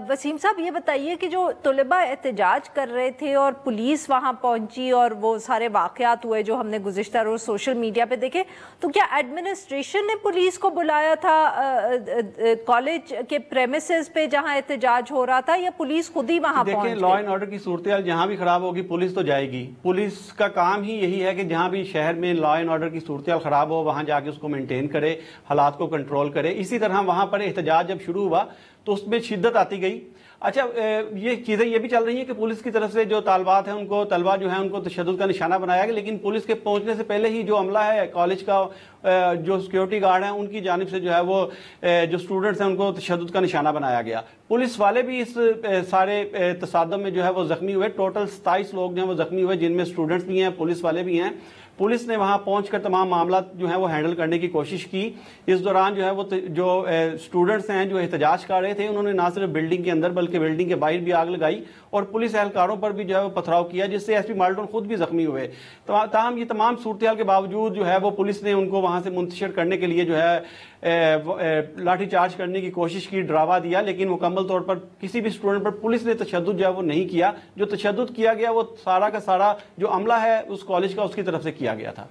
وسیم صاحب یہ بتائیے کہ جو طلباء احتجاج کر رہے تھے اور پولیس وہاں پہنچی اور وہ سارے واقعات ہوئے جو ہم نے گزشتہ روز سوشل میڈیا پہ دیکھے، تو کیا ایڈمنسٹریشن نے پولیس کو بلایا تھا کالج کے پریمیسز پہ جہاں احتجاج ہو رہا تھا، یا پولیس خود ہی وہاں پہنچ گئی؟ دیکھیں، لا اینڈ آرڈر کی صورتحال جہاں بھی خراب ہوگی پولیس تو جائے گی. پولیس کا کام ہی یہی ہے کہ جہاں بھی شہر میں لا اینڈ آرڈر کی صورتحال خراب ہو وہاں جا کے اس کو مینٹین کرے، حالات کو کنٹرول کرے. اسی طرح وہاں پر احتجاج جب شروع ہوا تو اس میں شدت آتی گئی. اچھا، یہ چیزیں یہ بھی چل رہی ہیں کہ پولیس کی طرف سے جو طالبات ہیں طلبہ جو ہیں ان کو تشدد کا نشانہ بنایا گیا، لیکن پولیس کے پہنچنے سے پہلے ہی جو عملہ ہے کالج کا، جو سیکیورٹی گارڈ ہیں ان کی جانب سے جو ہے وہ جو اسٹوڈنٹس ہیں ان کو تشدد کا نشانہ بنایا گیا. پولیس والے بھی اس سارے تصادم میں جو ہے وہ زخمی ہوئے. ٹوٹل 27 لوگ جو ہیں وہ زخمی ہوئے، جن میں اسٹوڈنٹس بھی ہیں، پولیس والے بھی ہیں. پولیس نے وہاں پہنچ کر تمام معاملات جو ہیں وہ ہینڈل کرنے کی کوشش کی. اس دوران جو ہے وہ جو اسٹوڈنٹس ہیں جو احتجاج کر رہے تھے انہوں نے نہ صرف بلڈنگ کے اندر بلکہ بلڈنگ کے باہر بھی آگ لگائی اور پولیس اہلکاروں پر بھی جو ہے وہ پتھراؤ کیا، جس سے ایس پی مالٹون خود بھی زخمی ہوئے. تاہم یہ تمام صورتحال کے باوجود جو ہے وہ پولیس نے ان کو وہاں سے منتشر کرنے کے لیے جو ہے لاٹھی چارج کرنے کی کوشش کی، ڈراوا دیا، لیکن مکمل طور پر کسی بھی اسٹوڈنٹ پر پولیس نے تشدد جو ہے وہ نہیں کیا. جو تشدد کیا گیا وہ سارا کا سارا جو عملہ ہے اس کالج کا اس کی طرف سے کیا گیا تھا.